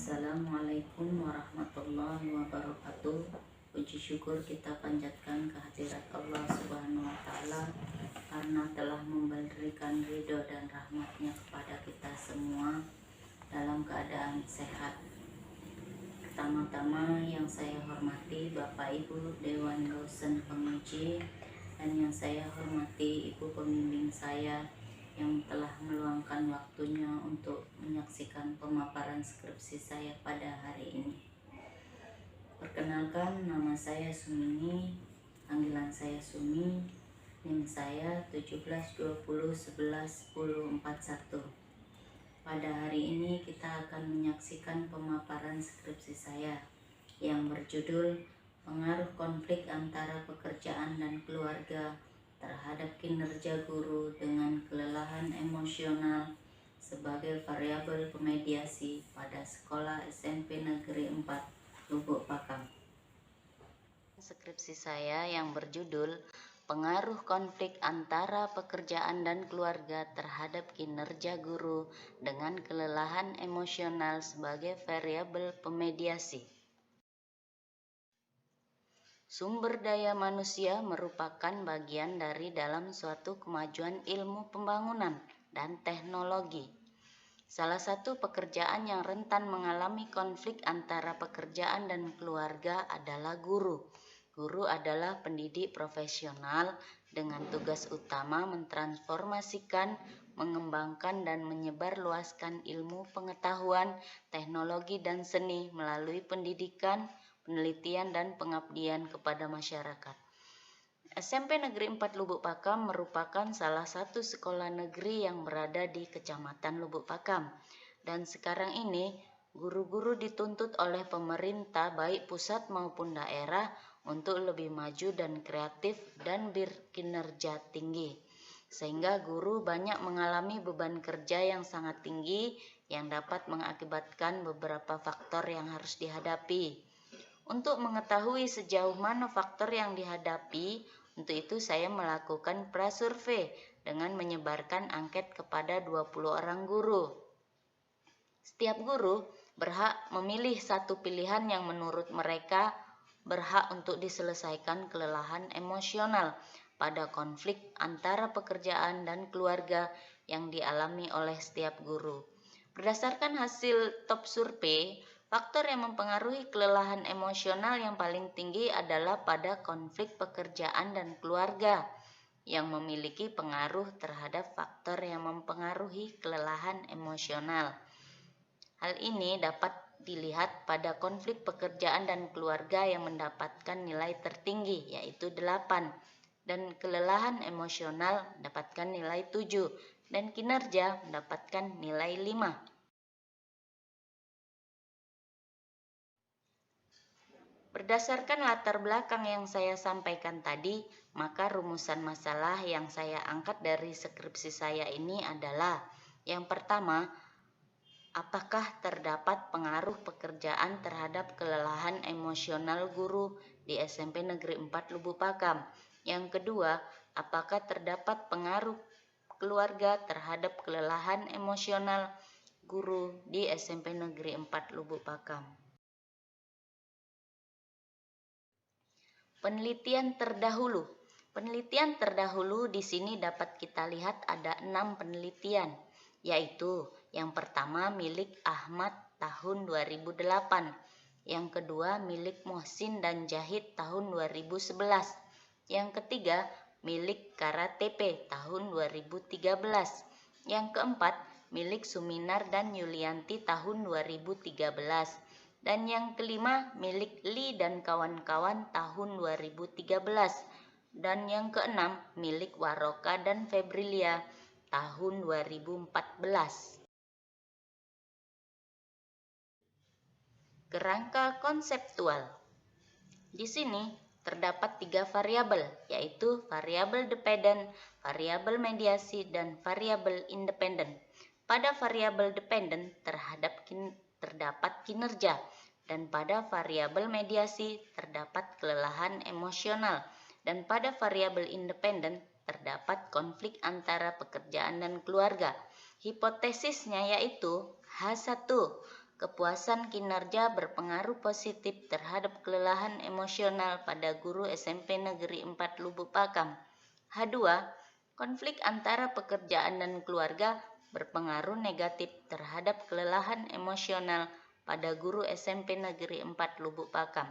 Assalamualaikum warahmatullahi wabarakatuh. Puji syukur kita panjatkan kehadirat Allah Subhanahu wa Ta'ala karena telah memberikan ridho dan rahmatnya kepada kita semua dalam keadaan sehat. Pertama-tama yang saya hormati Bapak Ibu Dewan Dosen Penguji, dan yang saya hormati Ibu Pembimbing saya yang telah meluangkan waktunya untuk menyaksikan pemaparan skripsi saya pada hari ini. Perkenalkan, nama saya Sumini, panggilan saya Sumi, NIM saya 1720111041. Pada hari ini kita akan menyaksikan pemaparan skripsi saya yang berjudul Pengaruh Konflik Antara Pekerjaan dan Keluarga terhadap kinerja guru dengan kelelahan emosional sebagai variabel pemediasi pada sekolah SMP Negeri 4 Lubuk Pakam. Skripsi saya yang berjudul Pengaruh Konflik Antara Pekerjaan dan Keluarga terhadap Kinerja Guru dengan Kelelahan Emosional sebagai Variabel Pemediasi. Sumber daya manusia merupakan bagian dari dalam suatu kemajuan ilmu pembangunan dan teknologi. Salah satu pekerjaan yang rentan mengalami konflik antara pekerjaan dan keluarga adalah guru. Guru adalah pendidik profesional dengan tugas utama mentransformasikan, mengembangkan dan menyebarluaskan ilmu pengetahuan, teknologi dan seni melalui pendidikan, penelitian dan pengabdian kepada masyarakat. SMP Negeri 4 Lubuk Pakam merupakan salah satu sekolah negeri yang berada di Kecamatan Lubuk Pakam. Dan sekarang ini guru-guru dituntut oleh pemerintah baik pusat maupun daerah untuk lebih maju dan kreatif dan berkinerja tinggi. Sehingga guru banyak mengalami beban kerja yang sangat tinggi yang dapat mengakibatkan beberapa faktor yang harus dihadapi. Untuk mengetahui sejauh mana faktor yang dihadapi, untuk itu saya melakukan prasurvei dengan menyebarkan angket kepada 20 orang guru. Setiap guru berhak memilih satu pilihan yang menurut mereka berhak untuk diselesaikan kelelahan emosional pada konflik antara pekerjaan dan keluarga yang dialami oleh setiap guru. Berdasarkan hasil top survei, faktor yang mempengaruhi kelelahan emosional yang paling tinggi adalah pada konflik pekerjaan dan keluarga yang memiliki pengaruh terhadap faktor yang mempengaruhi kelelahan emosional. Hal ini dapat dilihat pada konflik pekerjaan dan keluarga yang mendapatkan nilai tertinggi yaitu 8 dan kelelahan emosional mendapatkan nilai 7 dan kinerja mendapatkan nilai 5. Berdasarkan latar belakang yang saya sampaikan tadi, maka rumusan masalah yang saya angkat dari skripsi saya ini adalah: yang pertama, apakah terdapat pengaruh pekerjaan terhadap kelelahan emosional guru di SMP Negeri 4 Lubuk Pakam? Yang kedua, apakah terdapat pengaruh keluarga terhadap kelelahan emosional guru di SMP Negeri 4 Lubuk Pakam? Penelitian terdahulu. Penelitian terdahulu di sini dapat kita lihat ada 6 penelitian, yaitu yang pertama milik Ahmad tahun 2008, yang kedua milik Muhsin dan Jahid tahun 2011, yang ketiga milik KRTP tahun 2013, yang keempat milik Suminar dan Yulianti tahun 2013, dan yang kelima milik Li dan kawan-kawan tahun 2013, dan yang keenam milik Waroka dan Febrilia tahun 2014. Kerangka konseptual. Di sini terdapat 3 variabel, yaitu variabel dependen, variabel mediasi, dan variabel independen. Pada variabel dependen terdapat kinerja, dan pada variabel mediasi terdapat kelelahan emosional, dan pada variabel independen terdapat konflik antara pekerjaan dan keluarga. Hipotesisnya yaitu H1, kepuasan kinerja berpengaruh positif terhadap kelelahan emosional pada guru SMP Negeri 4 Lubuk Pakam. H2. Konflik antara pekerjaan dan keluarga berpengaruh negatif terhadap kelelahan emosional pada guru SMP Negeri 4 Lubuk Pakam.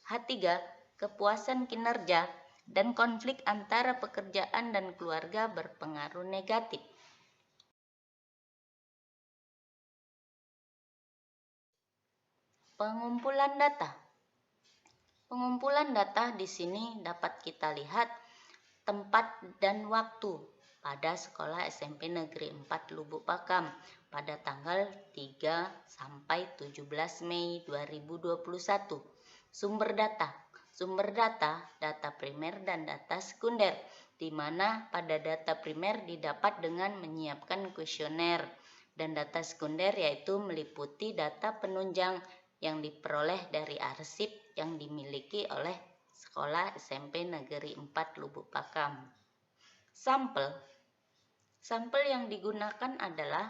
H3. Kepuasan kinerja dan konflik antara pekerjaan dan keluarga berpengaruh negatif. Pengumpulan data. Pengumpulan data di sini dapat kita lihat tempat dan waktu pada sekolah SMP Negeri 4 Lubuk Pakam pada tanggal 3 sampai 17 Mei 2021. Sumber data. Sumber data primer dan data sekunder, di mana pada data primer didapat dengan menyiapkan kuesioner, dan data sekunder yaitu meliputi data penunjang yang diperoleh dari arsip yang dimiliki oleh sekolah SMP Negeri 4 Lubuk Pakam. Sampel yang digunakan adalah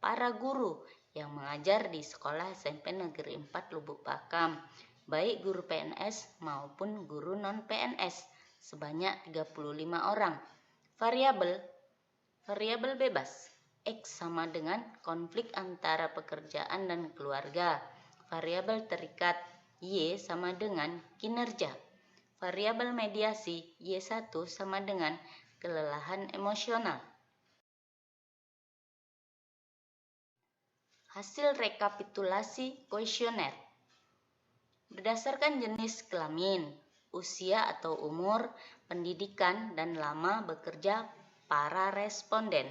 para guru yang mengajar di sekolah SMP Negeri 4 Lubuk Pakam, baik guru PNS maupun guru non-PNS, sebanyak 35 orang. Variabel bebas. X sama dengan konflik antara pekerjaan dan keluarga. Variabel terikat. Y sama dengan kinerja. Variabel mediasi. Y1 sama dengan kelelahan emosional. Hasil rekapitulasi kuesioner. Berdasarkan jenis kelamin, usia atau umur, pendidikan, dan lama bekerja para responden.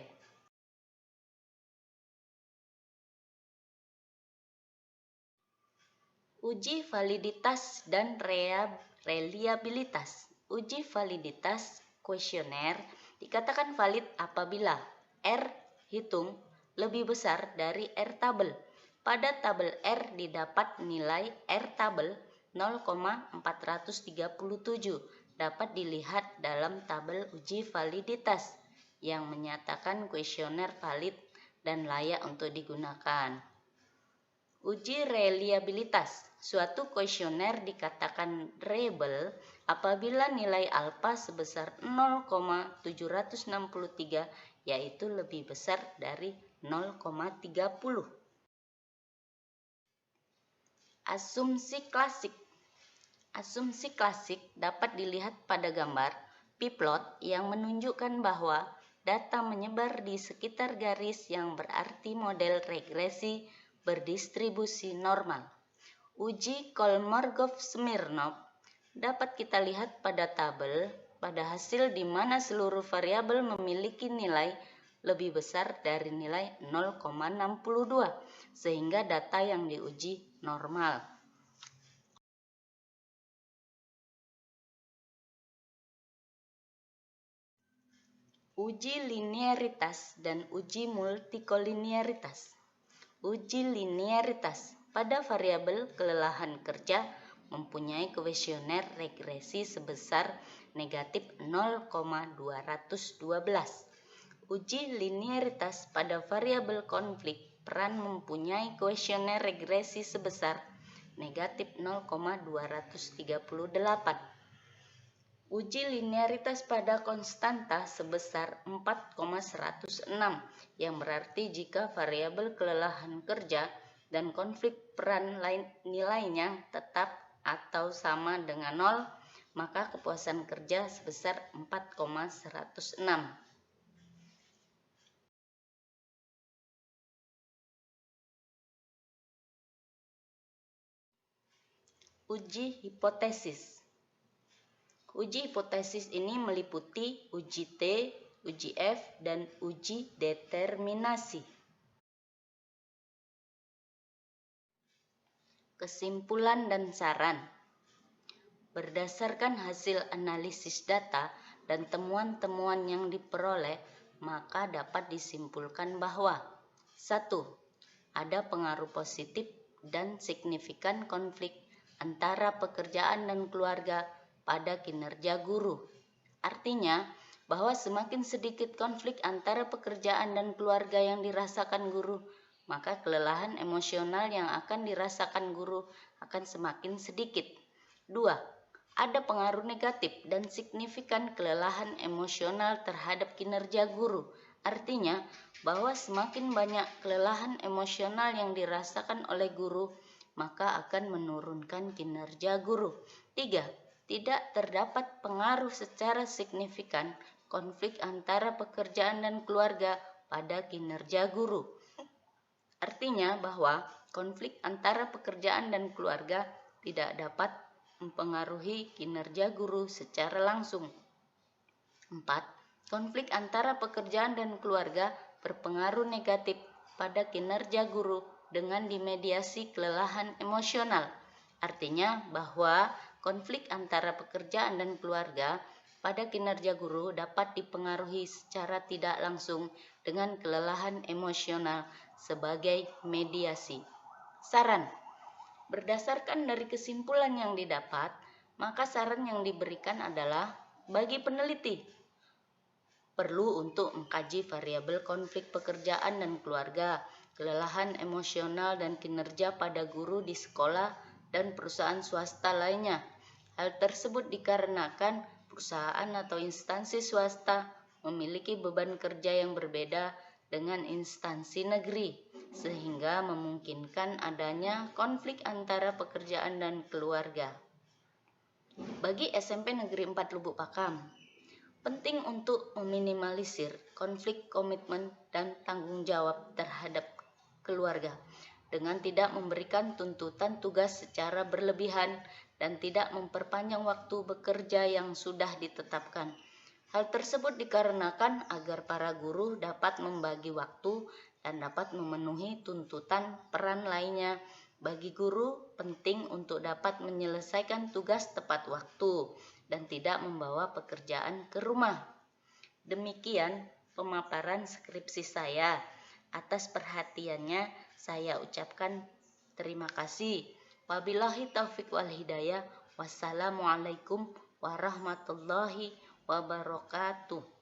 Uji validitas dan reliabilitas. Uji validitas kuesioner dikatakan valid apabila R hitung lebih besar dari R tabel. Pada tabel R didapat nilai R tabel 0,437 dapat dilihat dalam tabel uji validitas yang menyatakan kuesioner valid dan layak untuk digunakan. Uji reliabilitas. Suatu kuesioner dikatakan reliable apabila nilai alfa sebesar 0,763 yaitu lebih besar dari 0,30. Asumsi klasik. Asumsi klasik dapat dilihat pada gambar P-plot yang menunjukkan bahwa data menyebar di sekitar garis yang berarti model regresi berdistribusi normal. Uji Kolmogorov-Smirnov dapat kita lihat pada tabel pada hasil di mana seluruh variabel memiliki nilai lebih besar dari nilai 0,62 sehingga data yang diuji normal. Uji linearitas dan uji multikolinearitas. Uji linearitas pada variabel kelelahan kerja mempunyai kuesioner regresi sebesar negatif 0,212. Uji linearitas pada variabel konflik peran mempunyai kuesioner regresi sebesar negatif 0,238. Uji linearitas pada konstanta sebesar 4,106 yang berarti jika variabel kelelahan kerja dan konflik peran nilainya tetap atau sama dengan 0, maka kepuasan kerja sebesar 4,106. Uji hipotesis. Uji hipotesis ini meliputi uji T, uji F, dan uji determinasi. Kesimpulan dan saran. Berdasarkan hasil analisis data dan temuan-temuan yang diperoleh, maka dapat disimpulkan bahwa 1. Ada pengaruh positif dan signifikan konflik antara pekerjaan dan keluarga pada kinerja guru. Artinya bahwa semakin sedikit konflik antara pekerjaan dan keluarga yang dirasakan guru, maka kelelahan emosional yang akan dirasakan guru akan semakin sedikit. 2. Ada pengaruh negatif dan signifikan kelelahan emosional terhadap kinerja guru. Artinya bahwa semakin banyak kelelahan emosional yang dirasakan oleh guru, maka akan menurunkan kinerja guru. 3. Tidak terdapat pengaruh secara signifikan konflik antara pekerjaan dan keluarga pada kinerja guru. Artinya bahwa konflik antara pekerjaan dan keluarga tidak dapat mempengaruhi kinerja guru secara langsung. 4. Konflik antara pekerjaan dan keluarga berpengaruh negatif pada kinerja guru dengan dimediasi kelelahan emosional. Artinya bahwa konflik antara pekerjaan dan keluarga pada kinerja guru dapat dipengaruhi secara tidak langsung dengan kelelahan emosional sebagai mediasi. Saran. Berdasarkan dari kesimpulan yang didapat, maka saran yang diberikan adalah bagi peneliti perlu untuk mengkaji variabel konflik pekerjaan dan keluarga, kelelahan emosional dan kinerja pada guru di sekolah dan perusahaan swasta lainnya. Hal tersebut dikarenakan perusahaan atau instansi swasta memiliki beban kerja yang berbeda dengan instansi negeri, sehingga memungkinkan adanya konflik antara pekerjaan dan keluarga. Bagi SMP Negeri 4 Lubuk Pakam, penting untuk meminimalisir konflik komitmen dan tanggung jawab terhadap keluarga dengan tidak memberikan tuntutan tugas secara berlebihan dan tidak memperpanjang waktu bekerja yang sudah ditetapkan. Hal tersebut dikarenakan agar para guru dapat membagi waktu dan dapat memenuhi tuntutan peran lainnya. Bagi guru, penting untuk dapat menyelesaikan tugas tepat waktu dan tidak membawa pekerjaan ke rumah. Demikian pemaparan skripsi saya. Atas perhatiannya saya ucapkan terima kasih. Wabillahi taufiq wal hidayah. Wassalamualaikum warahmatullahi wabarakatuh.